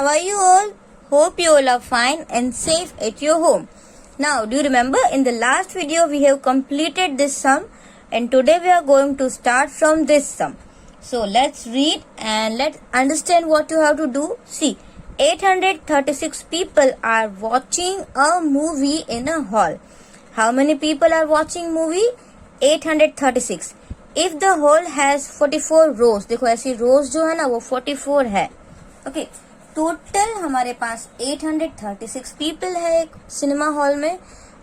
how are you all? Hope you all are fine and safe at your home. Now, do you remember in the last video we have completed this sum and today we are going to start from this sum. So, let's read and let's understand what you have to do. See, 836 people are watching a movie in a hall. How many people are watching movie? 836. If the hall has 44 rows, देखो ऐसी rows जो है ना वो 44 है. Okay, total हमारे पास 836 people है एक सिनेमा हॉल में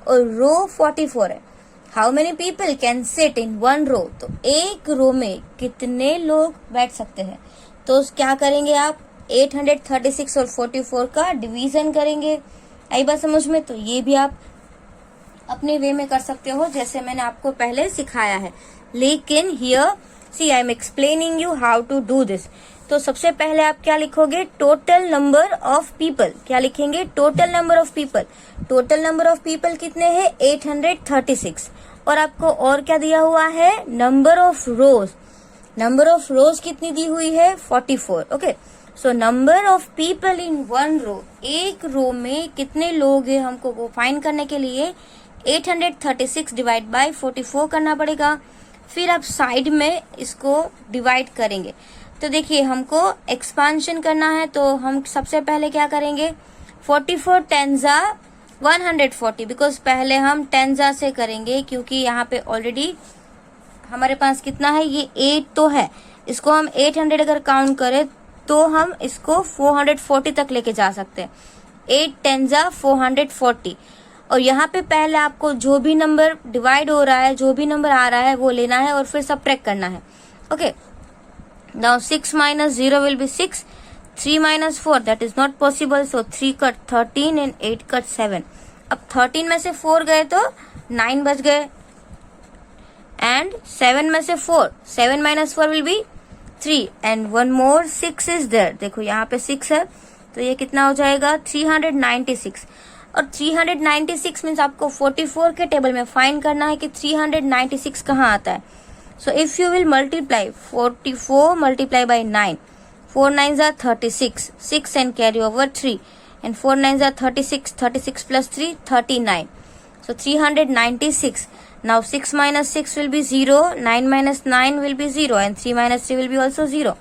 और रो 44 है. How many people can sit in one row? तो एक रो में कितने लोग बैठ सकते हैं? तो क्या करेंगे आप? 836 और 44 का डिवीजन करेंगे. आई बात समझ में? तो ये भी आप अपने वे में कर सकते हो जैसे मैंने आपको पहले सिखाया है. लेकिन here see I am explaining you how to do this. तो सबसे पहले आप क्या लिखोगे? Total number of people. क्या लिखेंगे? Total number of people. Total number of people कितने हैं? 836. और आपको और क्या दिया हुआ है? Number of rows. Number of rows कितनी दी हुई है? 44. Okay, so number of people in one row. एक रो में कितने लोग हैं हमको वो फाइंड करने के लिए 836 डिवाइड बाय 44 करना पड़ेगा. फिर आप साइड में इसको डिवाइड करेंगे. तो देखिए हमको एक्सपांशन करना है तो हम सबसे पहले क्या करेंगे? 44 टेंजा 140 बिकॉज पहले हम टेंजा से करेंगे क्योंकि यहाँ पे ऑलरेडी हमारे पास कितना है? ये 8 तो है. इसको हम 800 अगर काउंट करें तो हम इसको 440 तक लेके जा सकते हैं. 8 टेंजा 440. और यहाँ पे पहले आपको जो भी नंबर डिवाइड हो रहा है, जो भी नंबर आ रहा है वो लेना है और फिर सबट्रैक्ट करना है. Okay, now 6 minus 0 will be 6. 3 minus 4 that is not possible, so 3 cut 13 and 8 cut 7. अब 13 में से 4 गए तो 9 बच गए and 7 में से 4. 7 minus 4 will be 3 and one more 6 is there. देखो यहाँ पे 6 है तो ये कितना हो जाएगा? 396. और 396 मीन्स आपको 44 के टेबल में फाइंड करना है कि 396 कहाँ आता है. So if you will multiply 44 multiply by 9, 4 9s are 36, 6 and carry over 3 and 4 9s are 36, 36 plus 3 39. So 396. Now 6 minus 6 will be 0, 9 minus 9 will be 0 and 3 minus 3 will be also 0.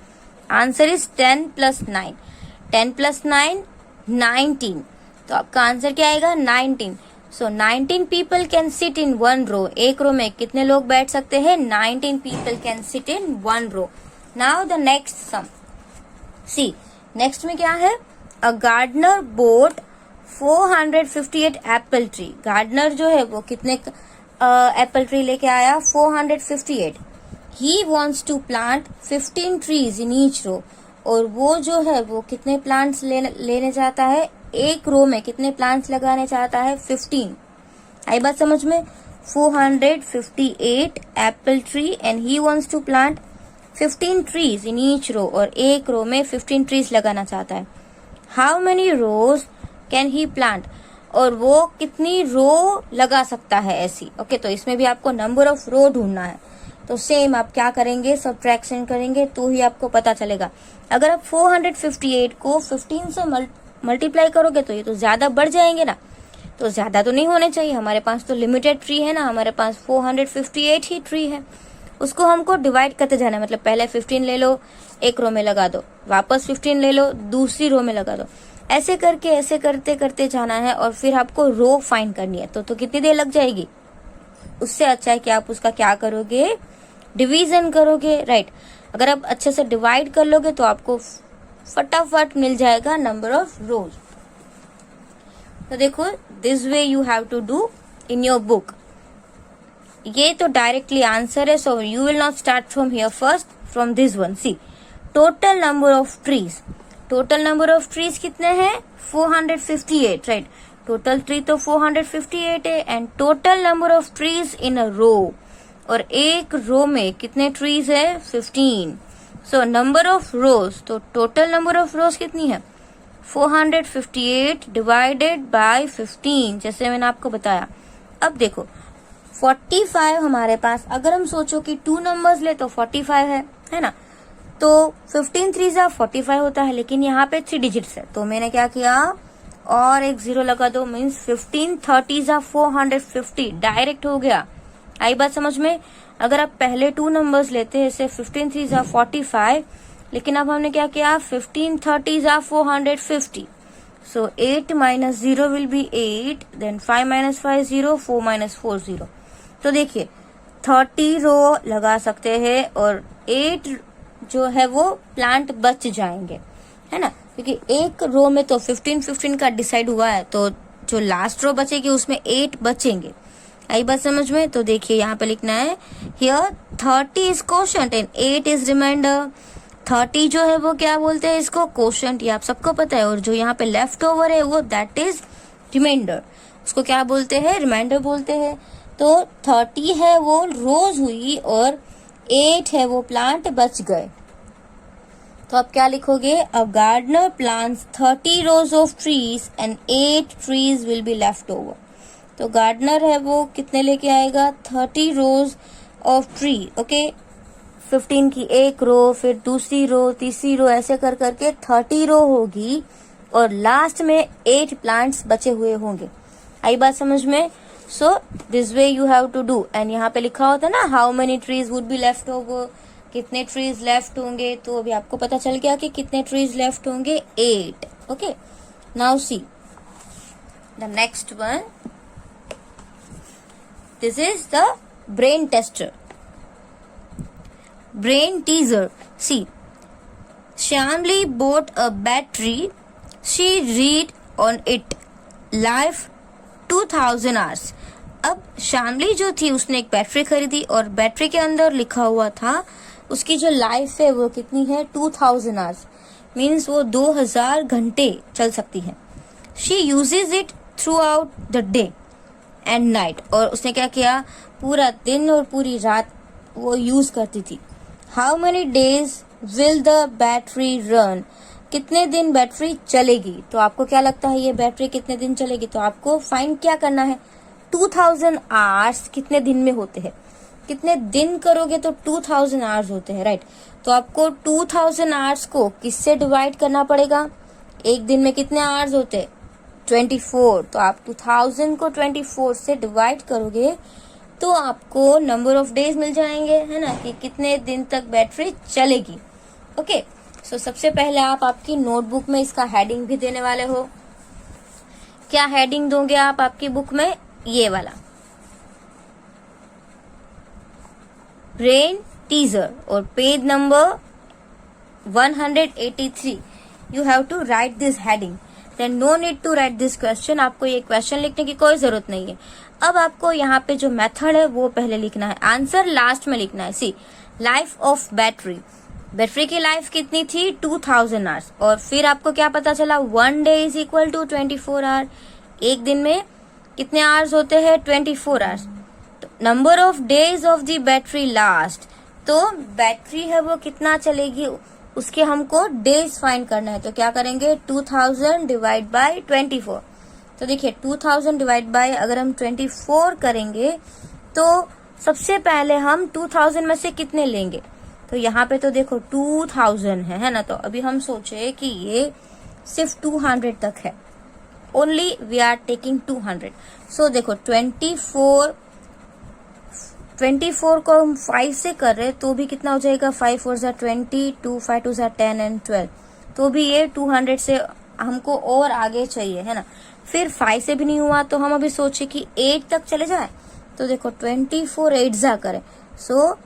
Answer is 10 plus 9. 10 plus 9 19. तो आपका answer क्या आएगा? 19. So 19 people can sit in one row. एक row में कितने लोग बैठ सकते हैं? 19 people can sit in one row. Now the next sum. See, next में क्या है? A gardener bought 458 apple tree. Gardener जो है वो कितने एप्पल ट्री लेके आया? 458. He wants to plant 15 trees in each row. और वो जो है वो कितने प्लांट्स लेने चाहता है? एक रो में कितने प्लांट्स लगाने चाहता है? 15. आई बात समझ में? 458 apple tree and he wants to plant 15 trees in each row. और एक रो में 15 ट्रीज लगाना चाहता है. How many rows can he plant? और वो कितनी रो लगा सकता है ऐसी. ओके, तो इसमें भी आपको नंबर ऑफ रो ढूंढना है. तो सेम आप क्या करेंगे? सब्ट्रैक्शन करेंगे तो ही आपको पता चलेगा. अगर आप 458 को 15 से मल्टीप्लाई करोगे तो ये तो ज्यादा बढ़ जाएंगे ना. तो ज्यादा तो नहीं होने चाहिए. हमारे पास तो लिमिटेड ट्री है ना. हमारे पास 458 ही ट्री है. उसको हमको डिवाइड करते जाना है. मतलब पहले 15 ले लो, एक रो में लगा दो, वापस 15 ले लो, दूसरी रो में लगा दो. ऐसे करके ऐसे करते करते जाना है और फिर आपको रो फाइंड करनी है. तो कितनी देर लग जाएगी? उससे अच्छा है कि आप उसका क्या करोगे? डिवीजन करोगे. राइट. अगर आप अच्छे से डिवाइड कर लोगे तो आपको फटाफट मिल जाएगा नंबर ऑफ रोज. तो देखो, this way you have to do in your book. ये तो डायरेक्टली आंसर है. So you will not start from here, first from this one. See, total number of trees. Total number of trees कितने हैं? 458. Right. Total tree तो 458 है and total number of trees in a row. और एक row में कितने trees है? 15. सो number of rows, तो टोटल नंबर ऑफ रोज कितनी है? 458 डिवाइडेड बाय 15 जैसे मैंने आपको बताया. अब देखो 45 हमारे पास, अगर हम सोचो कि 2 नंबर्स ले तो 45 है ना. तो 15 3 जा 45 होता है, लेकिन यहाँ पे 3 डिजिट्स है, तो मैंने क्या किया और एक 0 लगा दो, मीन्स 15 30 जा 450 डायरेक्ट हो गया। आई बात समझ में? अगर आप पहले 2 नंबर्स लेते हैं, जैसे 15 3 जा 45, लेकिन अब हमने क्या किया 15 30 जा 450, so 8 minus 0 will be 8, then 5 minus 5 0, 4 minus 4 0। तो देखिए 30 रो लगा सकते हैं और 8 जो है वो प्लांट बच जाएंगे, है ना, क्योंकि एक रो में तो 15 का डिसाइड हुआ है, तो जो लास्ट रो बचेगी उसमें 8 बचेंगे। आई बात समझ में? तो देखिए यहाँ पे लिखना है here 30 is quotient and 8 is remainder. 30 जो है वो क्या बोलते हैं इसको? कोशेंट, ये आप सबको पता है, और जो यहाँ पे लेफ्ट ओवर है वो दैट इज रिमाइंडर, उसको क्या बोलते हैं? रिमाइंडर बोलते हैं। तो 30 है वो रोज हुई और 8 है वो प्लांट बच गए। तो आप क्या लिखोगे? A gardener plants 30 rows of trees and 8 trees will be left over. तो गार्डनर है वो कितने लेके आएगा? 30 रोज ऑफ ट्री, ओके, 15 की एक रो, फिर दूसरी रो, तीसरी रो, ऐसे कर करके 30 रो होगी और लास्ट में 8 प्लांट्स बचे हुए होंगे। आई बात समझ में? So this way you have to do. And यहाँ पे लिखा होता है ना how many trees would be left over, कितने ट्रीज लेफ्ट होंगे, तो अभी आपको पता चल गया कि कितने ट्रीज लेफ्ट होंगे, 8। Okay, now see the next one, this is the brain tester, brain teaser. See, Shyamli bought a battery. She read on it life 2000 hours. अब श्यामली जो थी उसने एक बैटरी खरीदी और बैटरी के अंदर लिखा हुआ था उसकी जो लाइफ है वो कितनी है? 2000 आवर्स, मीन्स वो 2000 घंटे चल सकती है। She uses it throughout the day and night, और उसने क्या किया? पूरा दिन और पूरी रात वो यूज करती थी। How many days will the battery run? कितने दिन बैटरी चलेगी? तो आपको क्या लगता है ये बैटरी कितने दिन चलेगी? तो आपको फाइंड क्या करना है? 2000 आवर्स कितने दिन में होते हैं? कितने दिन करोगे तो 2000 आवर्स होते हैं, राइट? तो आपको 2000 आवर्स को किससे डिवाइड करना पड़ेगा? एक दिन में कितने आवर्स होते हैं? 24। तो आप 2000 को 24 से डिवाइड करोगे तो आपको नंबर ऑफ डेज मिल जाएंगे, है ना, कि कितने दिन तक बैटरी चलेगी। ओके, सो सबसे पहले आप आपकी नोटबुक में इसका हेडिंग भी देने वाले हो। क्या हेडिंग दोगे आप आपकी बुक में? ये वाला, ब्रेन टीजर, और page number 183 you have to write this heading, then no need to write this question. आपको ये क्वेश्चन लिखने की कोई जरूरत नहीं है। अब आपको यहाँ पे जो मेथड है वो पहले लिखना है, आंसर लास्ट में लिखना है। सी, लाइफ ऑफ बैटरी, बैटरी की लाइफ कितनी थी? 2000 आवर्स, और फिर आपको क्या पता चला? 1 day is equal to 24 hour. एक दिन में कितने आवर्स होते हैं? 24 hours. Number of days of the battery last, तो बैटरी है वो कितना चलेगी उसके हमको डेज फाइंड करना है। तो क्या करेंगे? 2000 डिवाइड बाय 24। तो देखिए 2000 डिवाइड बाय अगर हम 24 करेंगे तो सबसे पहले हम 2000 में से कितने लेंगे? तो यहाँ पे तो देखो 2000 है ना, तो अभी हम सोचे कि ये सिर्फ 200 तक है, ओनली वी आर टेकिंग 200। सो देखो 24 को हम 5 से कर रहे तो भी कितना हो जाएगा? 5 4 जा 20, 2 5 2 जा 10 एंड 12, तो भी ये 200 से हमको और आगे चाहिए, है ना। फिर 5 से भी नहीं हुआ तो हम अभी सोचे कि 8 तक चले जाए। तो देखो 24 8 जा करें, सो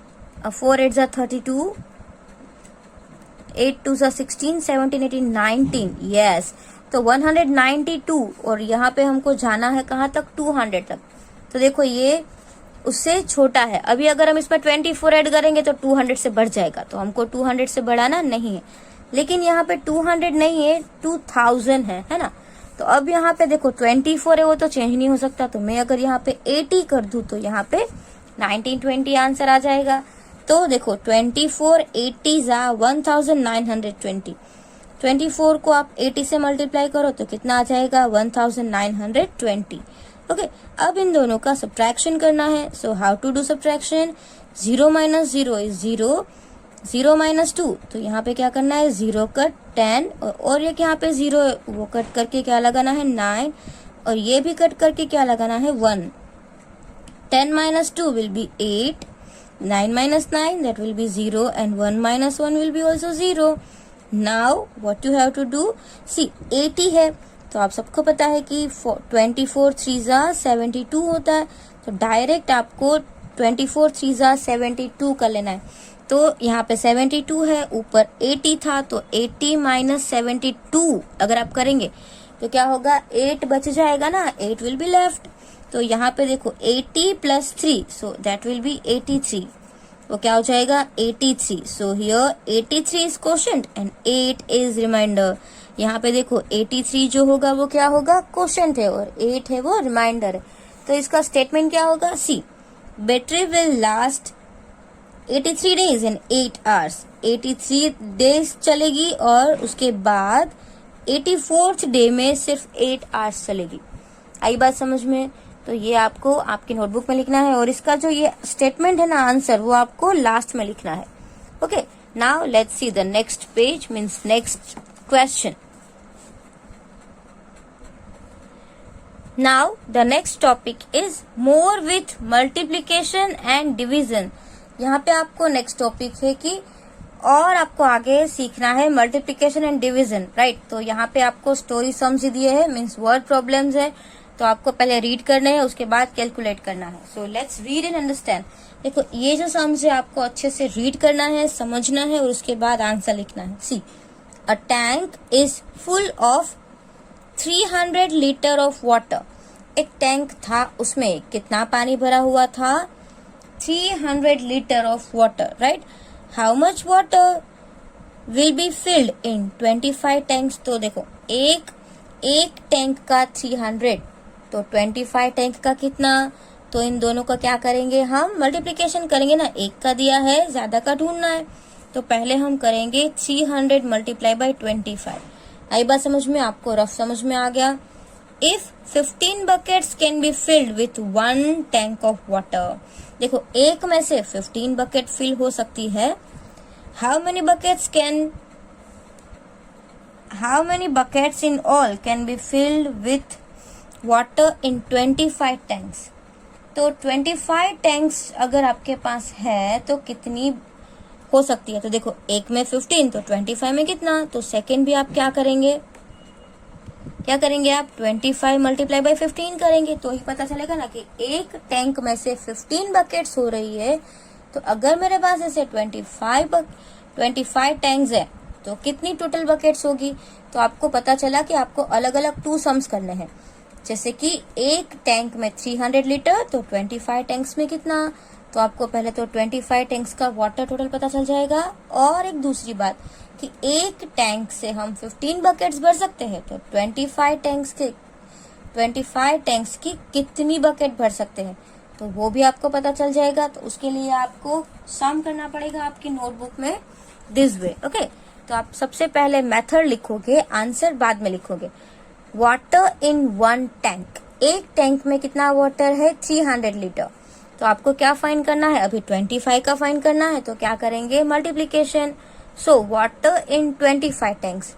4 8 जा 32, 8 2 जा 16, 17 18 19, यस। तो 192, और यहाँ पे हमको जाना है कहाँ तक? 200 तक। तो देखो ये उससे छोटा है। अभी अगर हम इसमें 24 ऐड करेंगे तो 200 से बढ़ जाएगा, तो हमको 200 से बढ़ाना नहीं है। लेकिन यहाँ पे 200 नहीं है, 2000 है ना। तो अब यहाँ पे देखो 24 है वो तो चेंज नहीं हो सकता, तो मैं अगर यहाँ पे 80 कर दूं तो यहाँ पे 1920 आंसर आ जाएगा। तो देखो 24 80 जा 1920, 24 को आप 80 से मल्टीप्लाई करो तो कितना आ जाएगा? 1920। ओके, अब इन दोनों का सब्ट्रैक्शन करना है। So how to do subtraction? 0 minus 0 is 0, 0 minus 2, तो यहाँ पे क्या करना है 0 कट 10, और ये यहाँ पे 0 है वो कट करके क्या लगाना है 9, और ये भी कट करके क्या लगाना है 1. 10 minus 2 will be 8, 9 minus 9 that will be 0, and 1 minus 1 will be also 0. Now what you have to do, see 80 है तो आप सबको पता है कि 24 3 72 होता है, तो डायरेक्ट आपको 24 3 72 कर लेना है. तो यहाँ पे 72 है, ऊपर 80 था, तो 80 माइनस 72 अगर आप करेंगे तो क्या होगा 8 बच जाएगा ना, 8 विल बी लेफ्ट. तो यहाँ पे देखो 80 plus 3, so that will be 83. वो क्या हो जाएगा 83. So here 83 is quotient and 8 is remainder. यहाँ पे देखो 83 जो होगा वो क्या होगा क्वोशंट है, और 8 है वो रिमाइंडर है. तो इसका स्टेटमेंट क्या होगा, see battery will last 83 days and 8 hours. 83 days चलेगी और उसके बाद 84th डे में सिर्फ 8 आवर्स चलेगी. आई बात समझ में. तो ये आपको आपकी नोटबुक में लिखना है, और इसका जो ये स्टेटमेंट है ना आंसर, वो आपको लास्ट में लिखना है. Okay, now let's see the next page, means next question. Now the next topic is more with multiplication and division. यहाँ पे आपको नेक्स्ट टॉपिक है कि और आपको आगे सीखना है मल्टीप्लीकेशन एंड डिवीजन, राइट. तो यहाँ पे आपको स्टोरी सम्स दिए है, मीन्स वर्ड प्रॉब्लम्स है, तो आपको पहले रीड करना है, उसके बाद कैलकुलेट करना है. So let's read and understand. देखो ये जो सम्स है आपको अच्छे से रीड करना है, समझना है, और उसके बाद आंसर लिखना है. See a tank is full of 300 litre of water. एक टैंक था, उसमें कितना पानी भरा हुआ था 300 litre of water, right. How much water will be filled in 25 tanks. तो देखो एक टैंक का 300, तो 25 टैंक का कितना. तो इन दोनों का क्या करेंगे, हम मल्टीप्लीकेशन करेंगे ना. एक का दिया है, ज्यादा का ढूंढना है, तो पहले हम करेंगे 300 मल्टीप्लाई बाई 25. आई बात समझ में, आपको रफ समझ में आ गया. If 15 buckets can be filled with 1 tank of water. देखो एक में से 15 बकेट फिल हो सकती है. How many buckets in all can be filled with water in 25 tanks. तो 25 टैंक्स अगर आपके पास है तो कितनी हो सकती है. तो देखो एक में 15, तो 25 में कितना. तो सेकेंड भी आप क्या करेंगे आप 25 मल्टीप्लाई बाई 15 करेंगे, तो ही पता चलेगा ना कि एक टैंक में से 15 बकेट्स हो रही है. तो अगर मेरे पास ऐसे 25 टैंक्स है तो कितनी टोटल बकेट्स होगी. तो आपको पता चला कि आपको अलग अलग 2 सम्स करने हैं. जैसे कि एक टैंक में 300 लीटर, तो 25 टैंक्स में कितना. तो आपको पहले तो 25 टैंक्स का वाटर टोटल पता चल जाएगा. और एक दूसरी बात कि एक टैंक से हम 15 बकेट्स भर सकते हैं, तो 25 टैंक्स की कितनी बकेट भर सकते हैं, तो वो भी आपको पता चल जाएगा. तो उसके लिए आपको सम करना पड़ेगा आपकी नोटबुक में दिस वे. ओके, तो आप सबसे पहले मेथड लिखोगे, आंसर बाद में लिखोगे. Water in 1 tank. एक टैंक में कितना वाटर है 300 लीटर. तो आपको क्या फाइंड करना है, अभी 25 का फाइंड करना है, तो क्या करेंगे multiplication. So water in 25 tanks.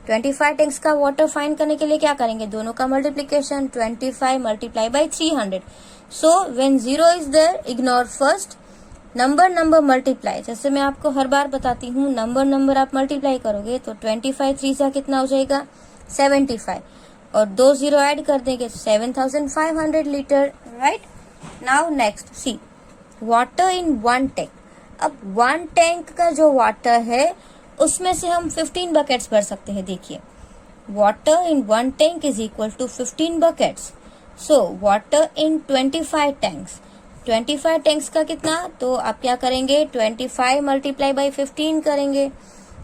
25 tanks का वाटर फाइंड करने के लिए क्या करेंगे, दोनों का multiplication. 25 multiply by 300. So when 0 is there, ignore first number multiply. जैसे मैं आपको हर बार बताती हूँ, नंबर आप मल्टीप्लाई करोगे तो 25 3 से कितना हो जाएगा 75, और 2 0 ऐड कर देंगे 7500 litre, right. Now next see water in 1 tank. अब 1 टैंक का जो वाटर है उसमें से हम 15 बकेट्स भर सकते हैं. देखिए water in 1 tank is equal to 15 buckets. So water in 25 tanks. 25 tanks का कितना, तो आप क्या करेंगे 25 मल्टीप्लाई बाई 15 करेंगे.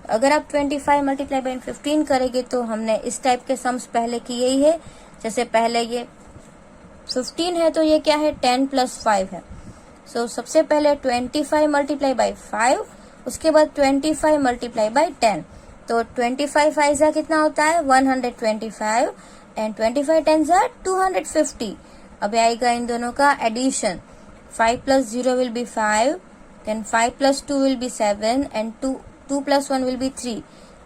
अगर आप 25 मल्टीप्लाई बाई 15 करेंगे तो हमने इस टाइप के सम्स पहले किए ही है. जैसे पहले ये 15 है तो ये क्या है 10 प्लस 5 है. सो सबसे पहले 25 मल्टीप्लाई बाई 5, उसके बाद 25 मल्टीप्लाई बाई 10. तो 25 5 कितना होता है 125, एंड 25 10 250. अब आएगा इन दोनों का addition. 5 plus 0 will be 5, then 5 plus 2 will be 7 and 2 plus 1 will be 3.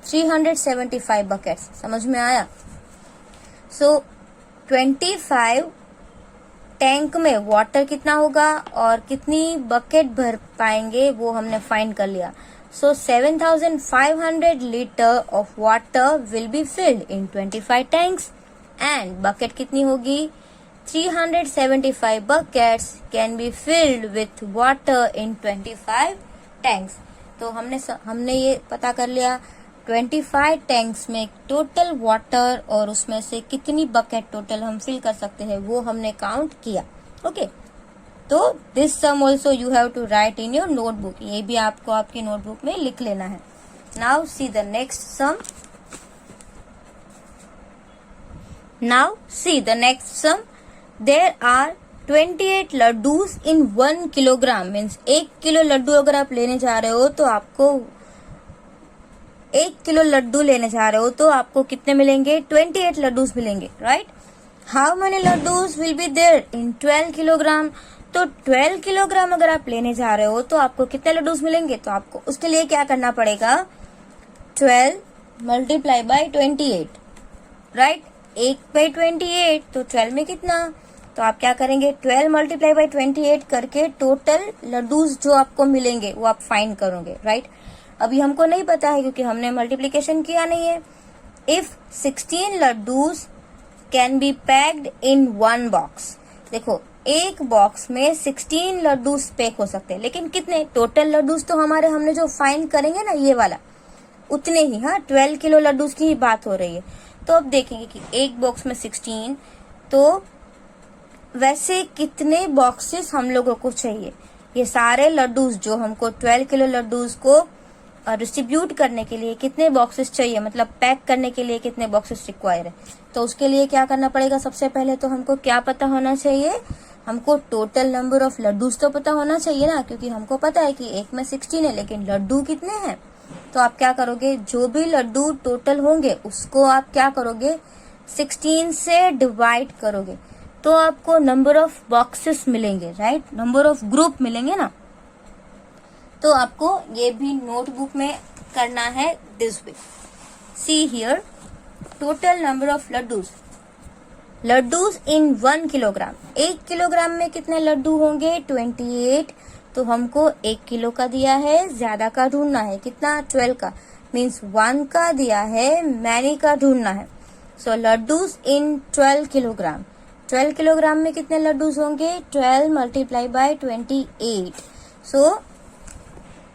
375 buckets. समझ में आया? So 25 टैंक में वाटर कितना होगा और कितनी बकेट भर पाएंगे वो हमने फाइंड कर लिया. So 7,500 liter of water will be filled in 25 tanks and bucket कितनी होगी? 375 buckets can be filled with water in 25 tanks. तो हमने ये पता कर लिया 25 टैंक्स में टोटल वाटर और उसमें से कितनी बकेट टोटल हम फिल कर सकते हैं वो हमने काउंट किया. ओके, तो this sum also you have to write in your notebook. ये भी आपको आपकी नोटबुक में लिख लेना है. Now see the next sum. Now see the next sum. There are 28 laddoos in 1 kilogram. Means 1 kilo laddoo अगर आप लेने जा रहे हो तो आपको 1 किलो लड्डू लेने जा रहे हो तो आपको कितने मिलेंगे? 28 लड्डूज मिलेंगे. Right? How many laddoos will be there in 12 kilogram. तो 12 किलोग्राम अगर आप लेने जा रहे हो तो आपको कितने लड्डूज मिलेंगे? तो आपको उसके लिए क्या करना पड़ेगा? 12 मल्टीप्लाई बाय 28. राइट? 1/28 तो 12 में कितना? तो आप क्या करेंगे? 12 मल्टीप्लाई बाय 28 करके टोटल लड्डूज जो आपको मिलेंगे वो आप फाइंड करोगे. राइट? अभी हमको नहीं पता है क्योंकि हमने मल्टीप्लीकेशन किया नहीं है. If 16 laddoos can be packed in 1 box. देखो, एक बॉक्स में 16 लड्डूज पैक हो सकते हैं, लेकिन कितने? टोटल लड्डूज तो हमने जो फाइंड करेंगे ना ये वाला, उतने ही. हाँ, 12 किलो लड्डूज की ही बात हो रही है. तो अब देखेंगे कि एक बॉक्स में 16, तो वैसे कितने बॉक्सेस हम लोगों को चाहिए? ये सारे लड्डूज जो हमको 12 किलो लड्डूज को डिस्ट्रीब्यूट करने के लिए कितने बॉक्सेस चाहिए, मतलब पैक करने के लिए कितने बॉक्सेस रिक्वायर है? तो उसके लिए क्या करना पड़ेगा? सबसे पहले तो हमको क्या पता होना चाहिए? हमको टोटल नंबर ऑफ लड्डूज तो पता होना चाहिए ना, क्योंकि हमको पता है कि एक में 16 है, लेकिन लड्डू कितने हैं? तो आप क्या करोगे? जो भी लड्डू टोटल होंगे उसको आप क्या करोगे? 16 से डिवाइड करोगे तो आपको नंबर ऑफ बॉक्सेस मिलेंगे. राइट? नंबर ऑफ ग्रुप मिलेंगे ना. तो आपको ये भी नोटबुक में करना है this way. See here, total number of laddoos. Laddoos in 1 kilogram. 1 kilogram में कितने लड्डू होंगे? 28. तो हमको 1 किलो का दिया है, ज्यादा का ढूंढना है. कितना? 12 का. मीन्स 1 का दिया है, मैनी का ढूंढना है. So laddoos in 12 kilogram. 12 kilogram में कितने लड्डूज होंगे? 12 multiply by 28. So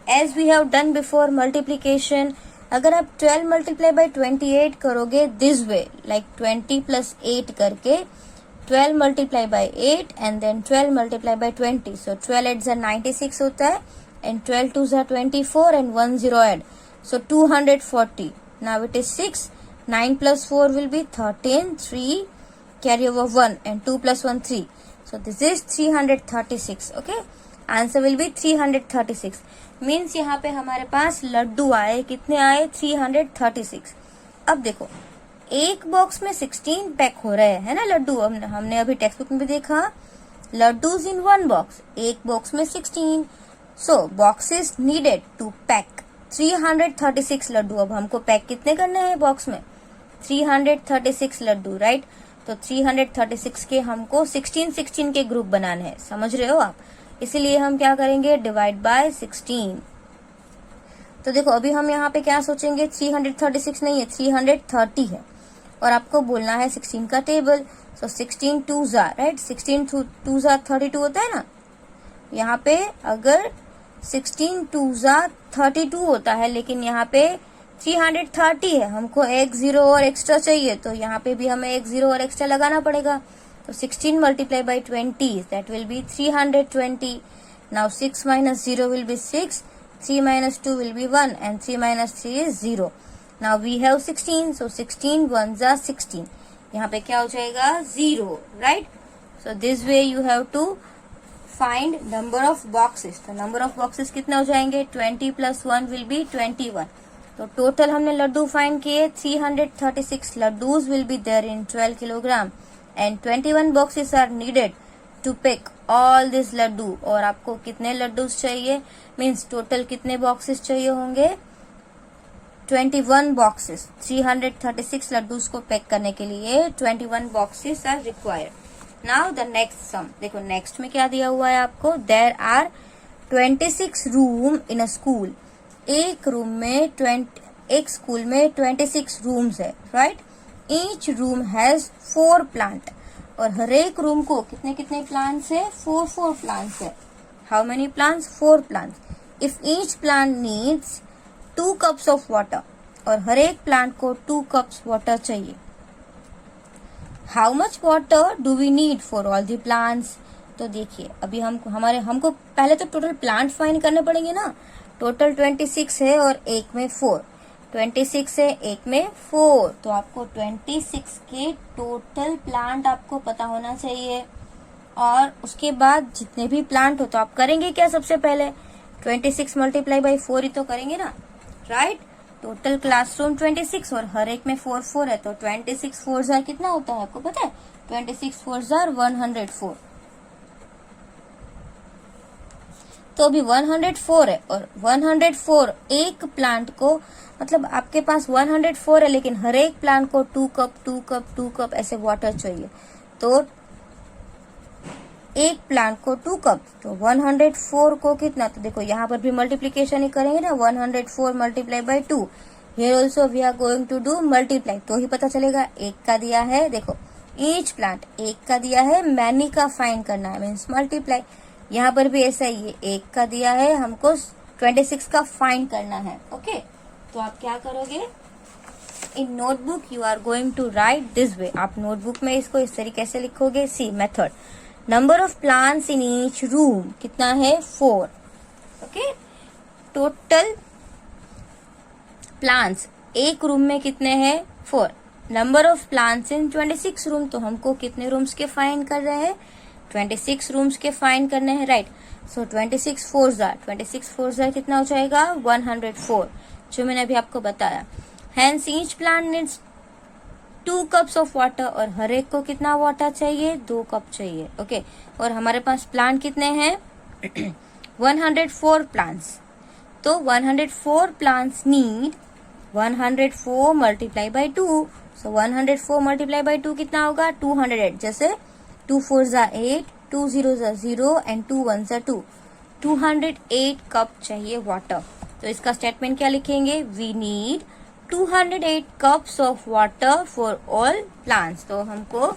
as we have done before multiplication, अगर आप 12 मल्टीप्लाई बाय 28 करोगे दिस वे, लाइक 20 प्लस 8 करके 12 multiply by 8 and then 12 multiply by 20. So 12 8 96 होता है and 12 2 24 and 1 0 add. So 240. Now it is 6. 9 plus 4 will be 13. 3 carry over 1 and 2 plus 1 3. So this is 336. Okay, answer will be 336. Means यहाँ पे हमारे पास लड्डू आए, कितने आए? 336. अब देखो, एक बॉक्स में 16 पैक हो रहे हैं ना लड्डू. हमने अभी टेक्स्ट बुक में भी देखा, लड्डूज इन 1 बॉक्स. एक बॉक्स में 16. So boxes needed to pack 336 laddoo. अब हमको पैक कितने करने हैं बॉक्स में? 336 लड्डू. राइट? तो 336 के हमको 16 के ग्रुप बनाने हैं. समझ रहे हो आप? इसीलिए हम क्या करेंगे? Divide by 16. तो देखो, अभी हम यहाँ पे क्या सोचेंगे? 336 नहीं है, 330 है. और आपको बोलना है 16 का table. So 16 2s are, right? 16 2s are 32 होता है ना. यहाँ पे अगर 16 2s are 32 होता है, लेकिन यहाँ पे 330 है, हमको एक 0 और एक्स्ट्रा चाहिए, तो यहाँ पे भी हमें एक 0 और एक्स्ट्रा लगाना पड़ेगा. तो 16 multiplied by 20, that will be 320. Now 6 minus 0 will be 6, 3 minus 2 will be 1 and 3 minus 3 is 0. Now we have 16, so 16 ones are 16. यहाँ पे क्या हो जाएगा? 0, right? So this way you have to find number of boxes. तो number of boxes कितने हो जाएंगे? 20 plus 1 will be 21. तो टोटल हमने लड्डू फाइंड किए. 336 laddoos will be there in 12 kilogram. And 21 boxes are needed to pick all this laddoo, और आपको कितने लड्डू चाहिए, मीन्स टोटल कितने बॉक्सेस चाहिए होंगे, 21 बॉक्सेस। 336 लड्डूस को पैक करने के लिए 21 boxes are required. Now the next sum, देखो नेक्स्ट में क्या दिया हुआ है आपको, there are 26 room in a school. एक रूम में एक स्कूल में 26 रूम्स है, right. Each room has 4 plant, और हर एक रूम को कितने कितने प्लांट्स है, 4 प्लांट्स है। How many plants, 4 plants. If each plant needs 2 cups of water, और हर एक प्लांट को 2 कप्स वाटर चाहिए। How much water do we need for all the plants. तो देखिए अभी हमको पहले तो टोटल प्लांट फाइंड करने पड़ेंगे ना। टोटल 26 है और एक में 4, 26 है एक में 4, तो आपको 26 के टोटल प्लांट आपको पता होना चाहिए। और उसके बाद जितने भी प्लांट हो तो आप करेंगे क्या, सबसे पहले 26 मल्टीप्लाई बाई 4 ही तो करेंगे ना, राइट। टोटल क्लासरूम 26 और हर एक में 4 है, तो 26 4 जार कितना होता है आपको पता है, 26 4 जार 104। तो अभी 104 है, और 104 एक प्लांट को, मतलब आपके पास 104 है लेकिन हर एक प्लांट को 2 कप 2 कप 2 कप ऐसे वाटर चाहिए। तो एक प्लांट को 2 कप, तो 104 को कितना, तो देखो यहाँ पर भी मल्टीप्लीकेशन ही करेंगे ना, 104 multiply by 2। Here also we are going to do multiply, तो ही पता चलेगा। एक का दिया है, देखो ईच प्लांट एक का दिया है, मैनी का फाइंड करना है, मीन्स मल्टीप्लाई। यहाँ पर भी ऐसा ही है, एक का दिया है, हमको 26 का फाइंड करना है। ओके, तो आप क्या करोगे, in notebook you are going to write this way. आप नोटबुक में इसको इस तरीके से लिखोगे। See method, number of plants in each room कितना है, 4। ओके, टोटल प्लांट्स एक रूम में कितने हैं, 4। Number of plants in 26 room, तो हमको कितने रूम्स के फाइंड कर रहे हैं, 26 रूम्स के फाइंड करने हैं, राइट। सो 26 4 जार कितना हो जाएगा, 104, जो मैंने अभी आपको बताया। Hence each plant needs 2 cups of water, और हर एक को कितना वाटर चाहिए, 2 कप चाहिए। ओके, और हमारे पास प्लांट कितने हैं 104 प्लांट्स, तो 104 plants need 104 multiply by 2। So 104 multiply by 2 कितना होगा, 208। जैसे 2 4 jar 8, 2 0 jar 0 and 2 1 jar 2, 208 cup चाहिए वाटर। तो इसका स्टेटमेंट क्या लिखेंगे, we need 208 cups of water for all plants। तो हमको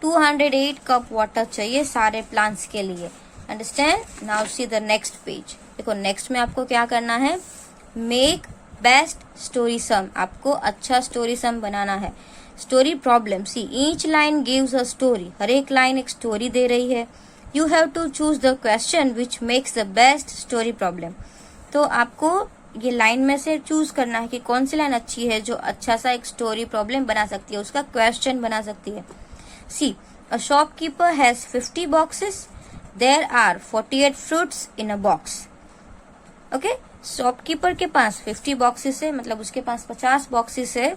208 कप वाटर चाहिए सारे प्लांट्स के लिए। Understand. Now see the next page. देखो नेक्स्ट में आपको क्या करना है, मेक बेस्ट स्टोरी सम। आपको अच्छा स्टोरी सम बनाना है। Story problem, see each line gives a story. हर एक लाइन एक स्टोरी दे रही है। You have to choose the question which makes the best story problem. तो आपको ये लाइन में से चूज करना है कि कौन सी लाइन अच्छी है जो अच्छा सा एक स्टोरी प्रॉब्लम बना सकती है, उसका क्वेश्चन बना सकती है। See a shopkeeper has 50 boxes, there are 48 fruits in a box. Okay, shopkeeper के पास 50 बॉक्सेस है, मतलब उसके पास 50 बॉक्सेस है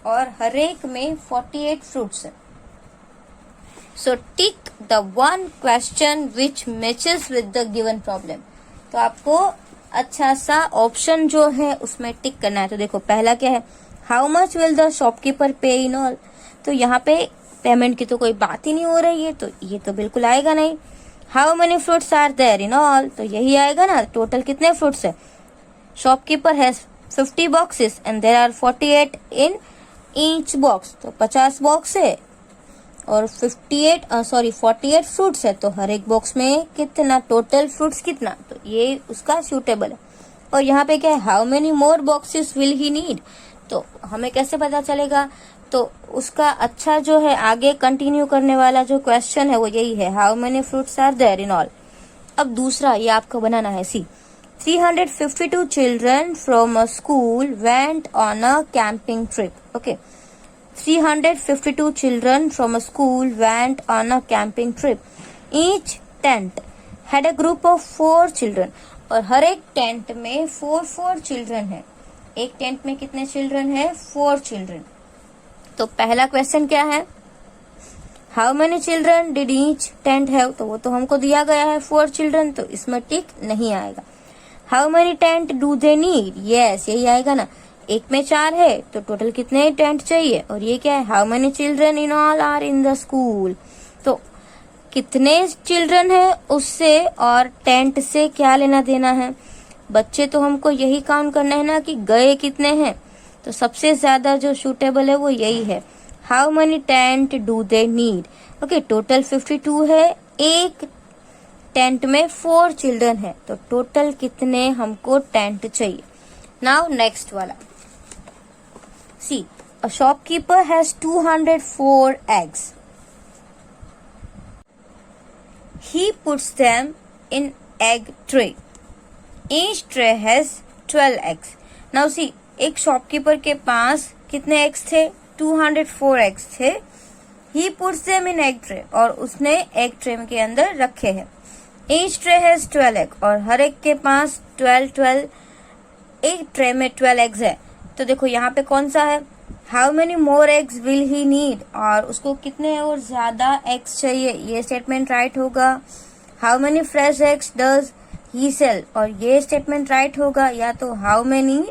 और हर एक में 48 फ्रूट्स है। So tick the one question which matches with the given problem. तो आपको अच्छा सा ऑप्शन जो है उसमें टिक करना है। तो देखो पहला क्या है, how much will the shopkeeper पे इन ऑल। तो यहाँ पे पेमेंट की तो कोई बात ही नहीं हो रही है, तो ये तो बिल्कुल आएगा नहीं। How many fruits are there in all, तो यही आएगा ना, टोटल कितने फ्रूट्स है। Shopkeeper has 50 boxes and there are 48 in each box, तो 50 बॉक्स है और 48 फ्रूट्स है, तो हर एक बॉक्स में कितना, टोटल फ्रूट्स कितना, तो ये उसका सूटेबल है। और यहाँ पे क्या है, how many more boxes will he need, तो हमें कैसे पता चलेगा, तो उसका अच्छा जो है आगे कंटिन्यू करने वाला जो क्वेश्चन है वो यही है, how many fruits are there in all. अब दूसरा ये आपको बनाना है। See 352 children from a school went on a camping trip. Okay, 352 children from a school went on a camping trip. Each tent had a group of 4 children. और हर एक tent में 4 चिल्ड्रन है। एक टेंट में कितने चिल्ड्रन है, 4 children. तो पहला क्वेश्चन क्या है, how many children did each tent have, तो वो तो हमको दिया गया है 4 चिल्ड्रन, तो इसमें टिक नहीं आएगा। How many tent do they need, yes यही आएगा ना, एक में 4 है तो टोटल कितने टेंट चाहिए, और ये क्या है, how many children in all are in the school, तो कितने चिल्ड्रन है उससे और टेंट से क्या लेना देना है। बच्चे तो हमको यही काउंट करना है ना कि गए कितने हैं, तो सबसे ज्यादा जो सूटेबल है वो यही है। How many tent do they need, okay total 52 है, एक टेंट में 4 चिल्ड्रन है, तो टोटल कितने हमको टेंट चाहिए। नाउ नेक्स्ट वाला, see a shopkeeper has 204 eggs, he puts them in egg tray, each tray has 12 eggs। now see एक शॉपकीपर के पास कितने एग्स थे, 204 एग्स थे। he puts them in egg tray, और उसने एग ट्रे के अंदर रखे हैं। each tray has 12 egg, और हर एक के पास 12 एक ट्रे में 12 एग्स है। तो देखो यहाँ पे कौन सा है, how many more eggs will he need, और उसको कितने और ज्यादा एग्स चाहिए, ये स्टेटमेंट राइट होगा। How many fresh eggs does he sell, और ये स्टेटमेंट राइट होगा। या तो how many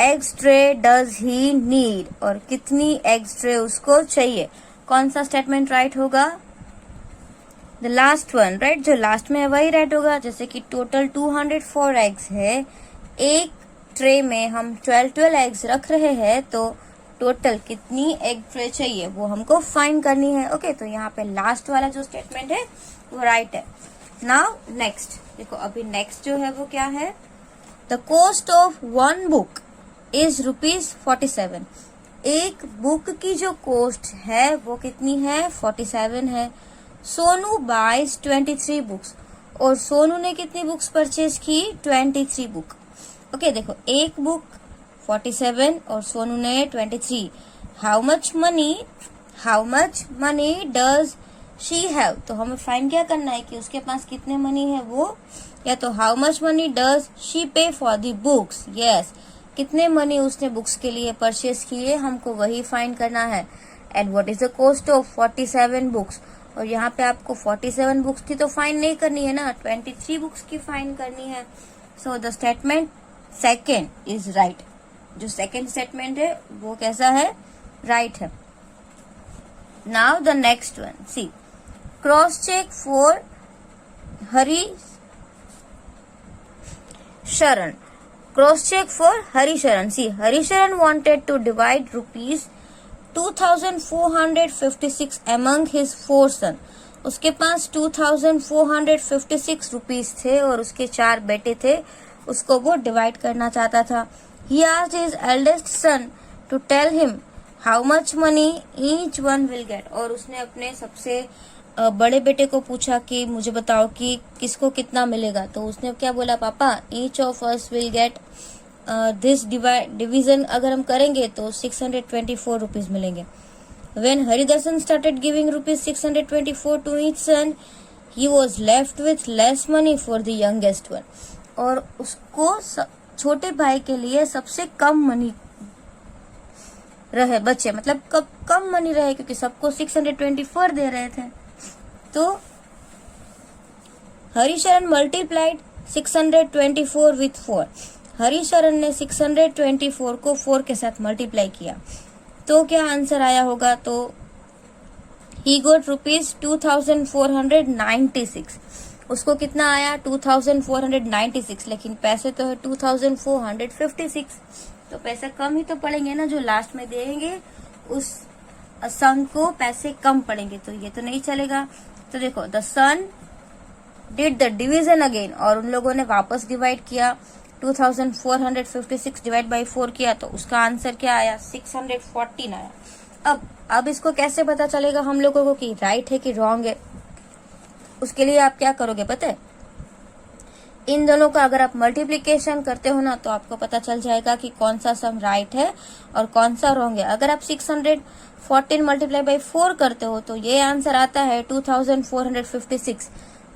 eggs tray does he need, और कितनी एग्स ट्रे उसको चाहिए, कौन सा स्टेटमेंट राइट होगा, द लास्ट वन राइट, जो लास्ट में है वही राइट होगा। जैसे कि टोटल 204 एग्स है, एक ट्रे में हम 12 एग्स रख रहे हैं, तो टोटल कितनी एग ट्रे चाहिए वो हमको फाइंड करनी है। ओके तो यहाँ पे लास्ट वाला जो स्टेटमेंट है वो राइट है। नाउ नेक्स्ट देखो, अभी नेक्स्ट जो है वो क्या है, the cost of 1 book is ₹47। एक बुक की जो कॉस्ट है वो कितनी है, 47 है। सोनू बाइज 23 बुक्स, और सोनू ने कितनी बुक्स परचेज की, 23 बुक। ओके देखो, एक बुक 47 और सोनू ने 23। How much money does she have, तो हमें फाइंड क्या करना है कि उसके पास कितने मनी है वो, या तो how much money does she पे फॉर द बुक्स, यस कितने मनी उसने बुक्स के लिए परचेज किए, हमको वही फाइंड करना है। And what is the cost of 47 books, और यहाँ पे आपको 47 बुक्स की तो फाइंड नहीं करनी है ना, 23 बुक्स की फाइंड करनी है। So the statement second is right, जो सेकेंड स्टेटमेंट है वो कैसा है, राइट है। Now the next one, see cross check for Harisharan, cross check for Harisharan. See Harisharan wanted to divide ₹2456 among his 4 sons। उसके पास 2456 रुपीज थे और उसके 4 बेटे थे, उसको वो डिवाइड करना चाहता था। He asked his eldest son to tell him how much money each one will get, और उसने अपने सबसे बड़े बेटे को पूछा कि मुझे बताओ कि किसको कितना मिलेगा। तो उसने क्या बोला, पापा each of us will get this division अगर हम करेंगे तो 624 रुपीज मिलेंगे। When Haridasan started giving ₹624 to each son, he was left with less money for the youngest one, और उसको छोटे भाई के लिए सबसे कम मनी रहे बचे, मतलब कम मनी रहे क्योंकि सबको 624 दे रहे थे। तो हरिशरण मल्टीप्लाइड 624 विथ 4, हरिशरण ने 624 को 4 के साथ मल्टीप्लाई किया, तो क्या आंसर आया होगा, तो ही गोट ₹2496। उसको कितना आया, 2496, लेकिन पैसे तो है 2456, तो पैसे कम ही तो पड़ेंगे ना, जो लास्ट में देंगे उस सन को पैसे कम पड़ेंगे, तो ये तो नहीं चलेगा। तो देखो, the son did the division again, और उन लोगों ने वापस डिवाइड किया, 2456 डिवाइड बाई 4 किया, तो उसका आंसर क्या आया, 614 आया। अब इसको कैसे पता चलेगा हम लोगों को कि राइट है कि रॉन्ग है, उसके लिए आप क्या करोगे पता है, इन दोनों का अगर आप मल्टीप्लिकेशन करते हो ना, तो आपको पता चल जाएगा कि कौन सा सम राइट है और कौन सा रॉन्ग है। अगर आप 614 मल्टीप्लाई बाई 4 करते हो तो ये आंसर आता है 2456,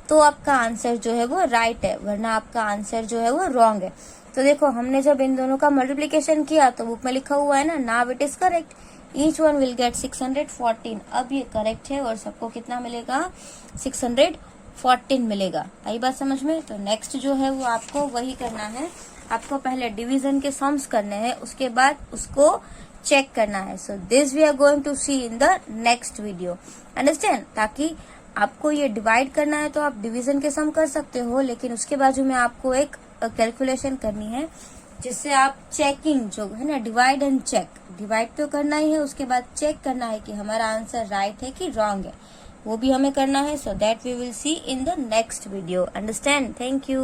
तो आपका आंसर जो है वो राइट है, वरना आपका आंसर जो है वो रॉन्ग है। तो देखो, हमने जब इन दोनों का मल्टीप्लिकेशन किया तो बुक में लिखा हुआ है ना, now it is correct, each one will get 614। अब ये करेक्ट है और सबको कितना मिलेगा, 614 मिलेगा। आई बात समझ में। तो नेक्स्ट जो है वो आपको वही करना है, आपको पहले डिवीजन के सम्स करने हैं, उसके बाद उसको चेक करना है। So this we are going to see in the next video, understand. ताकि आपको ये डिवाइड करना है तो आप डिवीजन के सम कर सकते हो, लेकिन उसके बाजू में आपको एक कैलकुलेशन करनी है जिससे आप चेकिंग जो है ना, डिवाइड एंड चेक, डिवाइड तो करना ही है, उसके बाद चेक करना है कि हमारा आंसर राइट है कि रॉन्ग है, वो भी हमें करना है। So that we will see in the next video, understand. Thank you.